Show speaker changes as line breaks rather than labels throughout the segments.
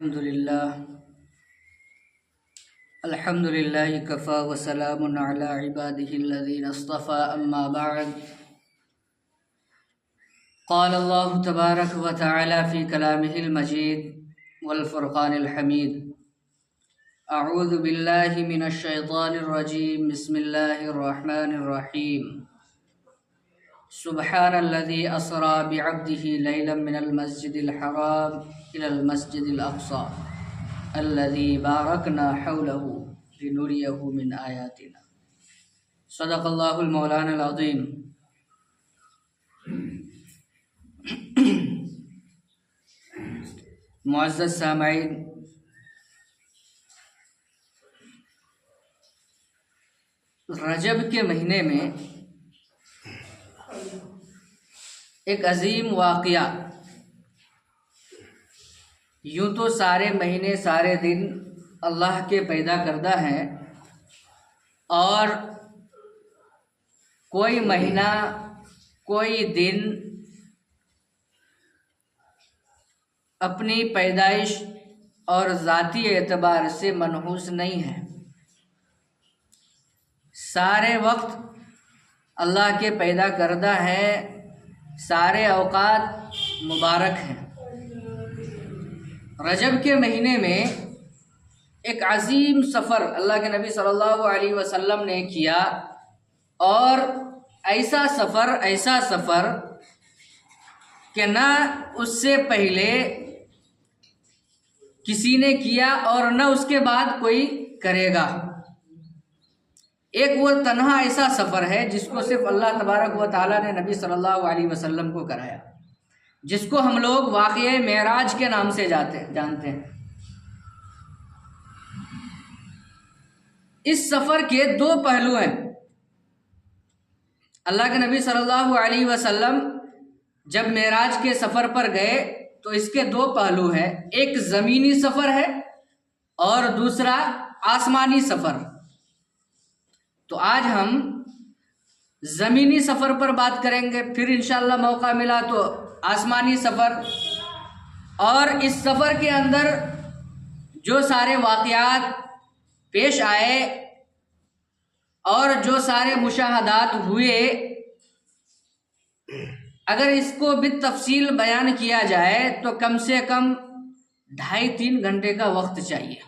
الحمد لله كفى وسلام على عباده الذين اصطفى أما بعد. قال الله تبارك وتعالى في كلامه المجيد والفرقان الحميد: أعوذ بالله من الشيطان الرجيم. بسم الله الرحمن الرحيم. سبحان الذي أسرى بعبده ليلا من المسجد الحرام إلى المسجد الأقصى الذي باركنا حوله لنريه من آياتنا. صدق الله المولانا العظيم. معزز سامعین، رجب کے مہینے میں ایک عظیم واقعہ، یوں تو سارے مہینے سارے دن اللہ کے پیدا کردہ ہیں، اور کوئی مہینہ کوئی دن اپنی پیدائش اور ذاتی اعتبار سے منحوس نہیں ہے. سارے وقت اللہ کے پیدا کردہ ہیں، سارے اوقات مبارک ہیں. رجب کے مہینے میں ایک عظیم سفر اللہ کے نبی صلی اللہ علیہ وسلم نے کیا، اور ایسا سفر کہ نہ اس سے پہلے کسی نے کیا اور نہ اس کے بعد کوئی کرے گا. ایک وہ تنہا ایسا سفر ہے جس کو صرف اللہ تبارک و تعالیٰ نے نبی صلی اللہ علیہ وسلم کو کرایا، جس کو ہم لوگ واقعہ معراج کے نام سے جانتے ہیں. اس سفر کے دو پہلو ہیں. اللہ کے نبی صلی اللہ علیہ وسلم جب معراج کے سفر پر گئے تو اس کے دو پہلو ہیں، ایک زمینی سفر ہے اور دوسرا آسمانی سفر. تو آج ہم زمینی سفر پر بات کریں گے، پھر انشاءاللہ موقع ملا تو آسمانی سفر. اور اس سفر کے اندر جو سارے واقعات پیش آئے اور جو سارے مشاہدات ہوئے، اگر اس کو بالتفصیل بیان کیا جائے تو کم سے کم 2.5-3 گھنٹے کا وقت چاہیے.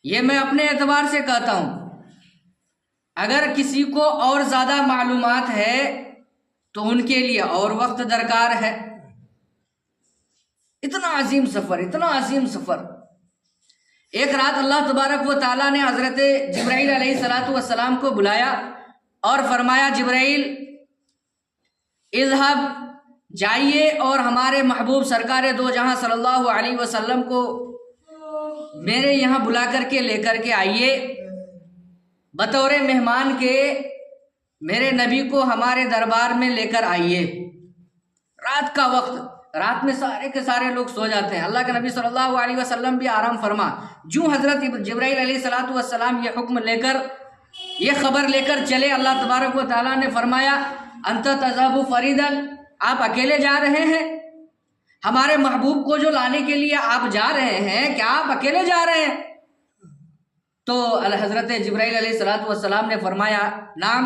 یہ میں اپنے اعتبار سے کہتا ہوں. اگر کسی کو اور زیادہ معلومات ہے تو ان کے لیے اور وقت درکار ہے. اتنا عظیم سفر. ایک رات اللہ تبارک و تعالیٰ نے حضرت جبرائیل علیہ السلام کو بلایا اور فرمایا: جبرائیل، اذهب، جائیے اور ہمارے محبوب سرکار دو جہاں صلی اللہ علیہ وسلم کو میرے یہاں بلا کر کے لے کر کے آئیے، بطور مہمان کے میرے نبی کو ہمارے دربار میں لے کر آئیے. رات کا وقت، رات میں سارے کے سارے لوگ سو جاتے ہیں. اللہ کے نبی صلی اللہ علیہ وسلم بھی آرام فرما. جو حضرت جبرائیل علیہ السلام یہ حکم لے کر، یہ خبر لے کر چلے، اللہ تبارک و تعالیٰ نے فرمایا: انت تذهب فریدا، آپ اکیلے جا رہے ہیں؟ ہمارے محبوب کو جو لانے کے لیے آپ جا رہے ہیں، کیا آپ اکیلے جا رہے ہیں؟ تو حضرت جبرائیل علیہ السلام نے فرمایا: نعم،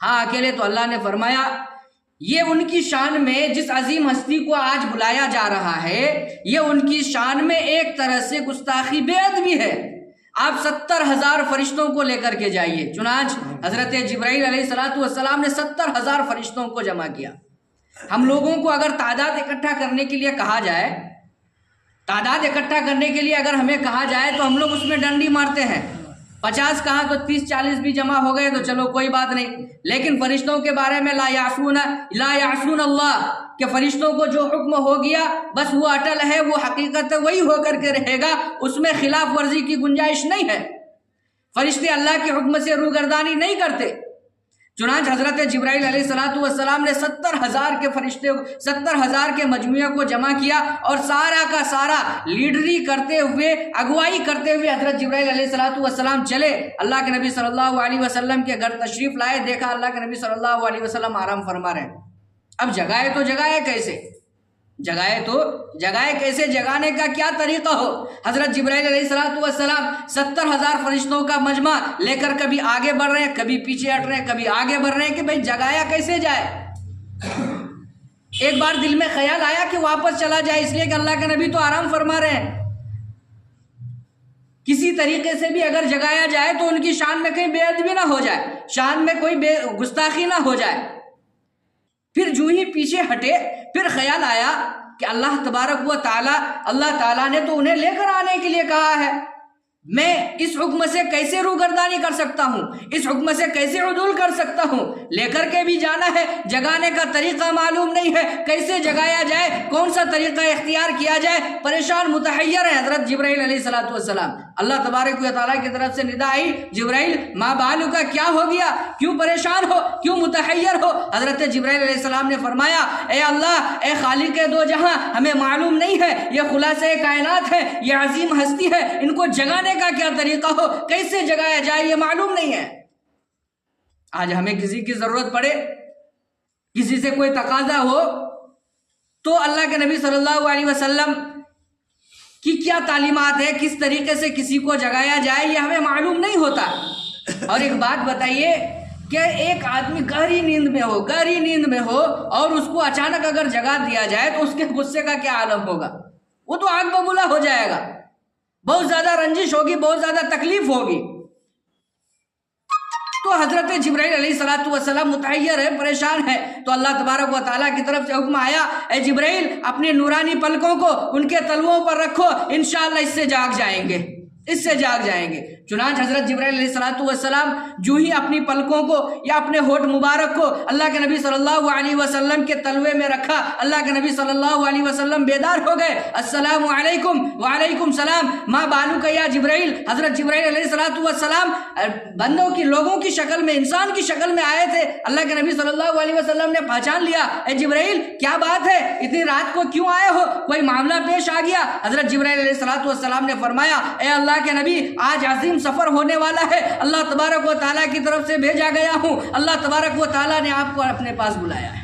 ہاں اکیلے. تو اللہ نے فرمایا: یہ ان کی شان میں جس عظیم ہستی کو آج بلایا جا رہا ہے، یہ ان کی شان میں ایک طرح سے گستاخی بے ادبی ہے. آپ 70,000 فرشتوں کو لے کر کے جائیے. چنانچہ حضرت جبرائیل علیہ السلام نے 70,000 فرشتوں کو جمع کیا. ہم لوگوں کو اگر تعداد اکٹھا کرنے کے لیے کہا جائے، اگر ہمیں کہا جائے تو ہم لوگ اس میں ڈنڈی مارتے ہیں. 50 کہا تو 30-40 بھی جمع ہو گئے تو چلو کوئی بات نہیں. لیکن فرشتوں کے بارے میں لا یعصون اللہ، کہ فرشتوں کو جو حکم ہو گیا بس وہ اٹل ہے، وہ حقیقت ہے، وہی ہو کر کے رہے گا، اس میں خلاف ورزی کی گنجائش نہیں ہے. فرشتے اللہ کے حکم سے روگردانی نہیں کرتے. چنانچہ حضرت جبرائیل علیہ السلام نے 70,000 کے مجموعے کو جمع کیا، اور سارا کا سارا لیڈری کرتے ہوئے، اگوائی کرتے ہوئے حضرت جبرائیل علیہ السلام چلے. اللہ کے نبی صلی اللہ علیہ وسلم کے گھر تشریف لائے. دیکھا اللہ کے نبی صلی اللہ علیہ وسلم آرام فرما رہے ہیں. اب جگائے تو جگائے کیسے؟ جگائے تو جگائے کیسے، جگانے کا کیا طریقہ ہو؟ حضرت جبرائیل علیہ السلام 70,000 فرشتوں کا مجمع لے کر کبھی آگے بڑھ رہے ہیں، کبھی پیچھے ہٹ رہے ہیں، کبھی آگے بڑھ رہے ہیں کہ بھئی جگایا کیسے جائے؟ ایک بار دل میں خیال آیا کہ واپس چلا جائے، اس لیے کہ اللہ کے نبی تو آرام فرما رہے ہیں، کسی طریقے سے بھی اگر جگایا جائے تو ان کی شان میں کہیں بے ادبی نہ ہو جائے، شان میں کوئی گستاخی نہ ہو جائے۔ پھر جو ہی پیچھے ہٹے پھر خیال آیا کہ اللہ تبارک و تعالی، اللہ تعالیٰ نے تو انہیں لے کر آنے کے لیے کہا ہے، میں اس حکم سے کیسے روگردانی کر سکتا ہوں، اس حکم سے کیسے عدول کر سکتا ہوں؟ لے کر کے بھی جانا ہے، جگانے کا طریقہ معلوم نہیں ہے، کیسے جگایا جائے، کون سا طریقہ اختیار کیا جائے، پریشان متحیر ہے حضرت جبرائیل علیہ السلام۔ اللہ تبارک و تعالیٰ کی طرف سے ندا آئی، جبرائیل ما بالو کا کیا ہو گیا، کیوں پریشان ہو، کیوں متحیر ہو؟ حضرت جبرائیل علیہ السلام نے فرمایا، اے اللہ، اے خالق دو جہاں، ہمیں معلوم نہیں ہے یہ خلاصہ کائنات ہے، یہ عظیم ہستی ہے، ان کو جگانے کا کیا طریقہ ہو، کیسے جگایا جائے یہ معلوم نہیں ہے۔ آج ہمیں کسی کی ضرورت پڑے، کسی سے کوئی تقاضا ہو تو اللہ کے نبی صلی اللہ علیہ وسلم کی کیا تعلیمات ہے، کس طریقے سے کسی کو جگایا جائے یہ ہمیں معلوم نہیں ہوتا۔ اور ایک بات بتائیے کہ ایک آدمی گہری نیند میں ہو اور اس کو اچانک اگر جگا دیا جائے تو اس کے غصے کا کیا عالم ہوگا؟ وہ تو آگ ببولا ہو جائے گا، بہت زیادہ رنجش ہوگی، بہت زیادہ تکلیف ہوگی۔ تو حضرت جبرائیل علیہ السلام متحیر ہے، پریشان ہے، تو اللہ تبارک و تعالیٰ کی طرف سے حکم آیا، اے جبرائیل اپنے نورانی پلکوں کو ان کے تلوؤں پر رکھو، انشاءاللہ اس سے جاگ جائیں گے، اس سے جاگ جائیں گے۔ چنانچہ حضرت جبرائیل علیہ السلام جو ہی اپنی پلکوں کو یا اپنے ہونٹ مبارک کو اللہ کے نبی صلی اللہ علیہ وسلم کے تلوے میں رکھا، اللہ کے نبی صلی اللہ علیہ وسلم بیدار ہو گئے، السلام علیکم، وعلیکم السلام، ما بالک یا جبرائیل۔ حضرت جبرائیل علیہ السلام بندوں کی، لوگوں کی شکل میں، انسان کی شکل میں آئے تھے۔ اللہ کے نبی صلی اللہ علیہ وسلم نے پہچان لیا، اے جبرائیل کیا بات ہے، اتنی رات کو کیوں آئے ہو، کوئی معاملہ پیش آ گیا؟ حضرت جبرائیل علیہ السلام نے فرمایا، اے اللہ کے نبی آج عظیم سفر ہونے والا ہے، اللہ تبارک و تعالیٰ کی طرف سے بھیجا گیا ہوں، اللہ تبارک و تعالیٰ نے آپ کو اپنے پاس بلایا ہے۔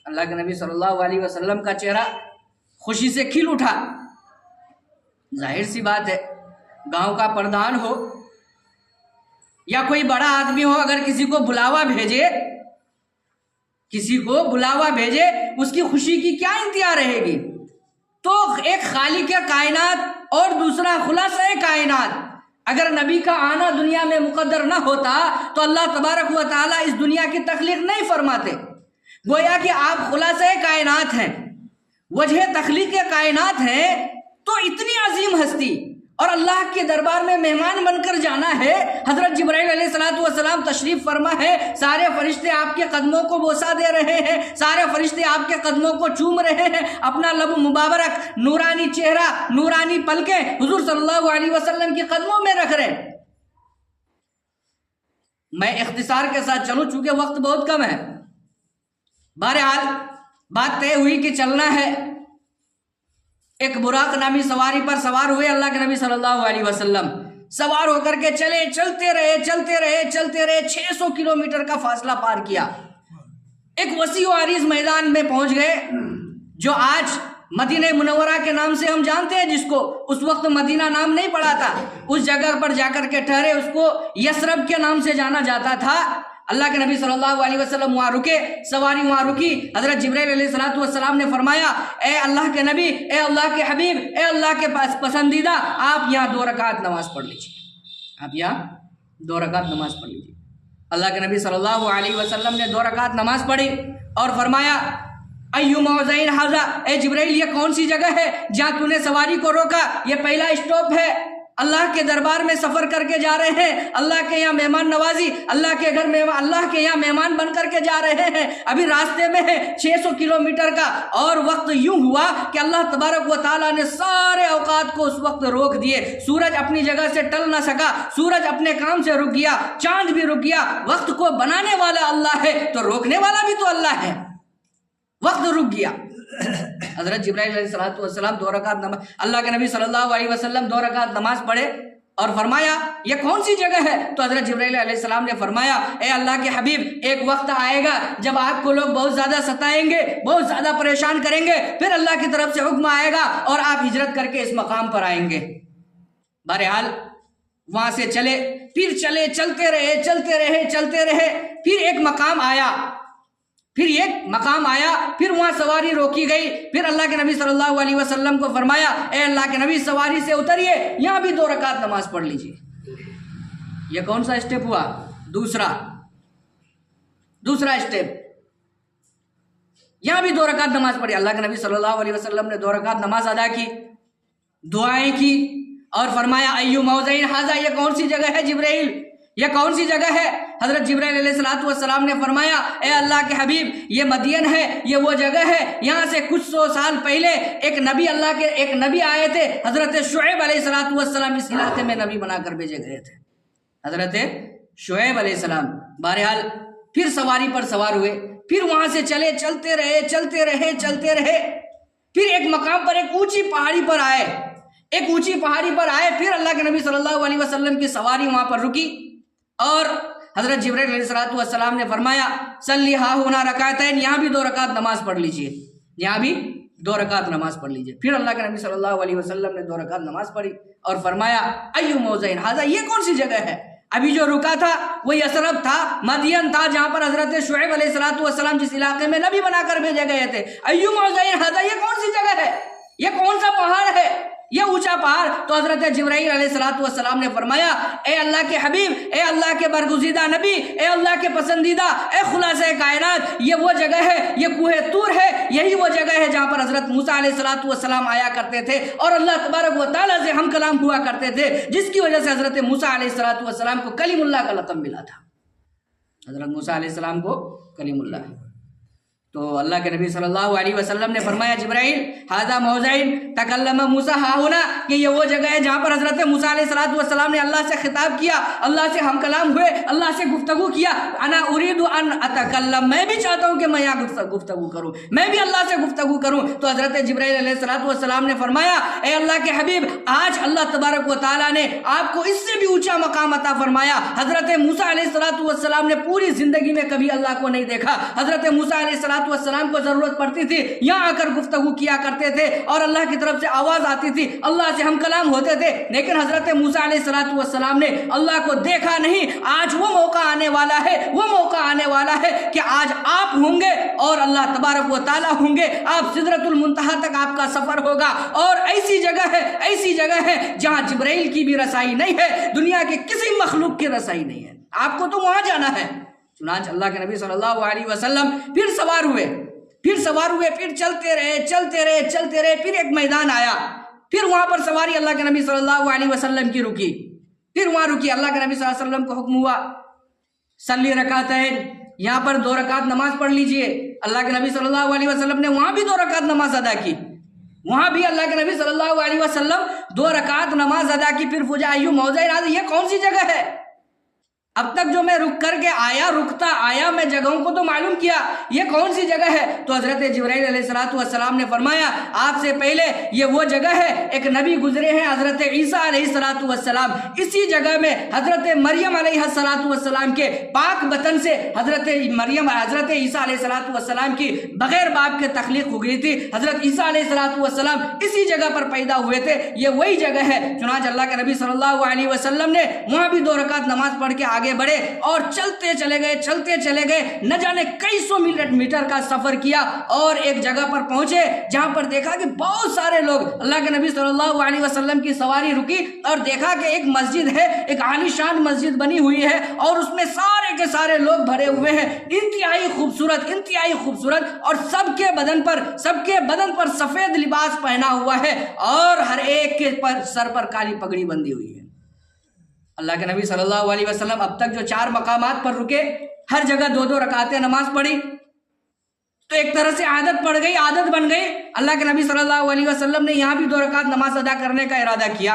اللہ کے نبی صلی اللہ علیہ وسلم کا چہرہ خوشی سے کھل اٹھا۔ ظاہر سی بات ہے، گاؤں کا پردھان ہو یا کوئی بڑا آدمی ہو، اگر کسی کو بلاوا بھیجے اس کی خوشی کی کیا انتہا رہے گی؟ تو ایک خالق کائنات اور دوسرا خلاصہ کائنات، اگر نبی کا آنا دنیا میں مقدر نہ ہوتا تو اللہ تبارک و تعالیٰ اس دنیا کی تخلیق نہیں فرماتے۔ گویا کہ آپ خلاصہ کائنات ہیں، وجہ تخلیق کائنات ہیں، تو اتنی عظیم ہستی اور اللہ کے دربار میں مہمان بن کر جانا ہے۔ حضرت جبرائیل علیہ السلام تشریف فرما ہے، سارے فرشتے آپ کے قدموں کو بوسہ دے رہے ہیں، سارے فرشتے آپ کے قدموں کو چوم رہے ہیں، اپنا لب مبارک، نورانی چہرہ، نورانی پلکیں حضور صلی اللہ علیہ وسلم کے قدموں میں رکھ رہے ہیں۔ میں اختصار کے ساتھ چلوں چونکہ وقت بہت کم ہے۔ بہرحال بات طے ہوئی کہ چلنا ہے۔ ایک براق نامی سواری پر سوار ہوئے اللہ کے نبی صلی اللہ علیہ وسلم، سوار ہو کر کے چلتے رہے 600 کلومیٹر کا فاصلہ پار کیا، ایک وسیع و عریض میدان میں پہنچ گئے جو آج مدینہ منورہ کے نام سے ہم جانتے ہیں، جس کو اس وقت مدینہ نام نہیں پڑا تھا، اس جگہ پر جا کر کے ٹھہرے، اس کو یثرب کے نام سے جانا جاتا تھا۔ اللہ کے نبی صلی اللہ علیہ وسلم وہاں رکے، سواری وہاں رکی۔ حضرت جبرائیل علیہ السلام نے فرمایا، اے اللہ کے نبی، اے اللہ کے حبیب، اے اللہ کے پاس پسندیدہ، آپ یہاں 2 رکعت نماز پڑھ لیجیے۔ اللہ کے نبی صلی اللہ علیہ وسلم نے 2 رکعت نماز پڑھی اور فرمایا، ایو موضعین ھذا، اے جبرائیل یہ کون سی جگہ ہے جہاں تو نے سواری کو روکا؟ یہ پہلا اسٹاپ ہے، اللہ کے دربار میں سفر کر کے جا رہے ہیں، اللہ کے یہاں مہمان نوازی، اللہ کے گھر میں اللہ کے یہاں مہمان بن کر کے جا رہے ہیں، ابھی راستے میں ہے 600 کلومیٹر کا۔ اور وقت یوں ہوا کہ اللہ تبارک و تعالیٰ نے سارے اوقات کو اس وقت روک دیے، سورج اپنی جگہ سے ٹل نہ سکا، سورج اپنے کام سے رک گیا، چاند بھی رک گیا۔ وقت کو بنانے والا اللہ ہے تو روکنے والا بھی تو اللہ ہے، وقت رک گیا۔ حضرت جبرائیل علیہ السلام 2 رکعت نماز، اللہ کے نبی صلی اللہ علیہ وسلم 2 رکعت نماز پڑھے اور فرمایا یہ کون سی جگہ ہے؟ تو حضرت جبرائیل علیہ السلام نے فرمایا اے اللہ کے حبیب ایک وقت آئے گا جب آپ کو لوگ بہت زیادہ ستائیں گے، بہت زیادہ پریشان کریں گے، پھر اللہ کی طرف سے حکم آئے گا اور آپ ہجرت کر کے اس مقام پر آئیں گے۔ بہرحال وہاں سے چلے، پھر چلے، چلتے رہے، پھر ایک مقام آیا، پھر وہاں سواری روکی گئی، پھر اللہ کے نبی صلی اللہ علیہ وسلم کو فرمایا اے اللہ کے نبی سواری سے اتریے، یہاں بھی 2 رکعت نماز پڑھ لیجیے۔ یہ کون سا اسٹیپ ہوا؟ دوسرا اسٹیپ، یہاں بھی 2 رکعت نماز پڑھی۔ اللہ کے نبی صلی اللہ علیہ وسلم نے 2 رکعت نماز ادا کی، دعائیں کی اور فرمایا ایو موضعین ھذا، یہ کون سی جگہ ہے جبرائیل، یہ کون سی جگہ ہے؟ حضرت جبرائیل علیہ السلام نے فرمایا اے اللہ کے حبیب یہ مدین ہے، یہ وہ جگہ ہے، یہاں سے کچھ 100 سال پہلے ایک نبی آئے تھے، حضرت شعیب علیہ السلام اس علاقے میں نبی بنا کر بھیجے گئے تھے، حضرت شعیب علیہ السلام۔ بہرحال پھر سواری پر سوار ہوئے، پھر وہاں سے چلتے رہے، پھر ایک مقام پر ایک اونچی پہاڑی پر آئے، پھر اللہ کے نبی صلی اللہ علیہ وسلم کی سواری وہاں پر رکی اور حضرت جبرائیل علیہ السلام نے فرمایا صلی ہا ہونا رکعتین، یہاں بھی 2 رکعت نماز پڑھ لیجئے، یہاں بھی 2 رکعت نماز پڑھ لیجئے۔ پھر اللہ کے نبی صلی اللہ علیہ وسلم نے 2 رکعت نماز پڑھی اور فرمایا ایو موضعین ھذا، یہ کون سی جگہ ہے؟ ابھی جو رکا تھا وہ یثرب تھا، مدین تھا، جہاں پر حضرت شعیب علیہ السلام جس علاقے میں نبی بنا کر بھیجے گئے تھے۔ ایو موضعین ھذا، یہ کون سی جگہ ہے؟ یہ کون سا پہاڑ ہے؟ یہ اونچا پہاڑ؟ تو حضرت جبرائیل علیہ السلام نے فرمایا اے اللہ کے حبیب، اے اللہ کے برگزیدہ نبی، اے اللہ کے پسندیدہ، اے خلاصہ کائنات، یہ وہ جگہ ہے، یہ کوہ طور ہے، یہی وہ جگہ ہے جہاں پر حضرت موسیٰ علیہ السلام آیا کرتے تھے اور اللہ تبارک و تعالیٰ سے ہم کلام ہوا کرتے تھے، جس کی وجہ سے حضرت موسیٰ علیہ السلام کو کلیم اللہ کا لقب ملا تھا۔ حضرت موسیٰ علیہ السلام کو کلیم اللہ۔ تو اللہ کے نبی صلی اللہ علیہ وسلم نے فرمایا جبرائیل ھذا موضعین تکلم موسیٰ ہا ہونا، کہ یہ وہ جگہ ہے جہاں پر حضرت موسیٰ علیہ السلام نے اللہ سے خطاب کیا، اللہ سے ہم کلام ہوئے، اللہ سے گفتگو کیا۔ انا اريد ان اتکلم، میں بھی چاہتا ہوں کہ میں یہاں گفتگو کروں، میں بھی اللہ سے گفتگو کروں۔ تو حضرت جبرائیل علیہ السلام نے فرمایا اے اللہ کے حبیب آج اللہ تبارک و تعالیٰ نے آپ کو اس سے بھی اونچا مقام عطا فرمایا۔ حضرت موسیٰ علیہ السلام نے پوری زندگی میں کبھی اللہ کو نہیں دیکھا، حضرت موسیٰ علیہ السلام کو ضرورت پڑتی تھی یہاں آ کر گفتگو کیا کرتے تھے اور اللہ کی طرف سے آواز آتی تھی، اللہ سے ہم کلام ہوتے تھے، لیکن حضرت موسیٰ علیہ السلام نے اللہ کو دیکھا نہیں۔ آج وہ موقع آنے والا ہے کہ آج آپ ہوں گے اور اللہ تبارک و تعالیٰ ہوں گے، آپ سدرۃ المنتہا تک آپ کا سفر ہوگا، اور ایسی جگہ ہے جہاں جبرائیل کی بھی رسائی نہیں ہے، دنیا کے کسی مخلوق کی رسائی نہیں ہے، آپ کو تو وہاں جانا ہے۔ چنانچہ اللہ کے نبی صلی اللہ علیہ وسلم پھر سوار ہوئے، پھر چلتے رہے، پھر ایک میدان آیا، پھر وہاں پر سواری اللہ کے نبی صلی اللہ علیہ وسلم کی رکی، پھر وہاں رکی، اللہ کے نبی صلی اللہ علیہ وسلم کو حکم ہوا صلی رکعتین، یہاں پر 2 رکعت نماز پڑھ لیجئے۔ اللہ کے نبی صلی اللہ علیہ وسلم نے وہاں بھی 2 رکعت نماز ادا کی، وہاں بھی اللہ کے نبی صلی اللہ علیہ وسلم 2 رکعت نماز ادا کی۔ پھر پوچھا ایو موضع ھذا، یہ کون سی جگہ ہے؟ اب تک جو میں رک کر کے رکتا آیا میں جگہوں کو تو معلوم کیا، یہ کون سی جگہ ہے؟ تو حضرت جبرائیل علیہ السلام نے فرمایا آپ سے پہلے یہ وہ جگہ ہے، ایک نبی گزرے ہیں حضرت عیسیٰ علیہ السلام، اسی جگہ میں حضرت مریم علیہ السلام کے پاک بطن سے حضرت عیسیٰ علیہ السلام کی بغیر باپ کے تخلیق ہو گئی تھی، حضرت عیسیٰ علیہ السلام اسی جگہ پر پیدا ہوئے تھے، یہ وہی جگہ ہے۔ چنانچہ اللہ کے نبی صلی اللہ علیہ وسلم نے وہاں بھی 2 رکعت نماز پڑھ کے آگے بڑھے اور چلتے چلے گئے، نہ جانے کئی سو میٹر کا سفر کیا اور ایک جگہ پر پہنچے جہاں پر دیکھا کہ بہت سارے لوگ، اللہ کے نبی صلی اللہ علیہ وسلم کی سواری رکی اور دیکھا کہ ایک مسجد ہے، ایک عالی شان مسجد بنی ہوئی ہے اور اس میں سارے کے سارے لوگ بھرے ہوئے ہیں، انتہائی خوبصورت، اور سب کے بدن پر سفید لباس پہنا ہوا ہے اور ہر ایک کے سر پر کالی پگڑی بندھی ہوئی ہے۔ اللہ کے نبی صلی اللہ علیہ وسلم اب تک جو 4 مقامات پر رکے، ہر جگہ 2 رکعتیں نماز پڑھی، تو ایک طرح سے عادت بن گئی۔ اللہ کے نبی صلی اللہ علیہ وسلم نے یہاں بھی 2 رکعت نماز ادا کرنے کا ارادہ کیا،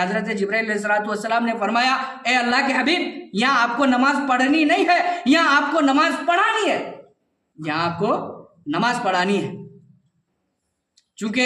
حضرت جبرائیل علیہ السلام نے فرمایا اے اللہ کے حبیب یہاں آپ کو نماز پڑھنی نہیں ہے، یہاں آپ کو نماز پڑھانی ہے، چونکہ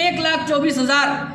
1,24,000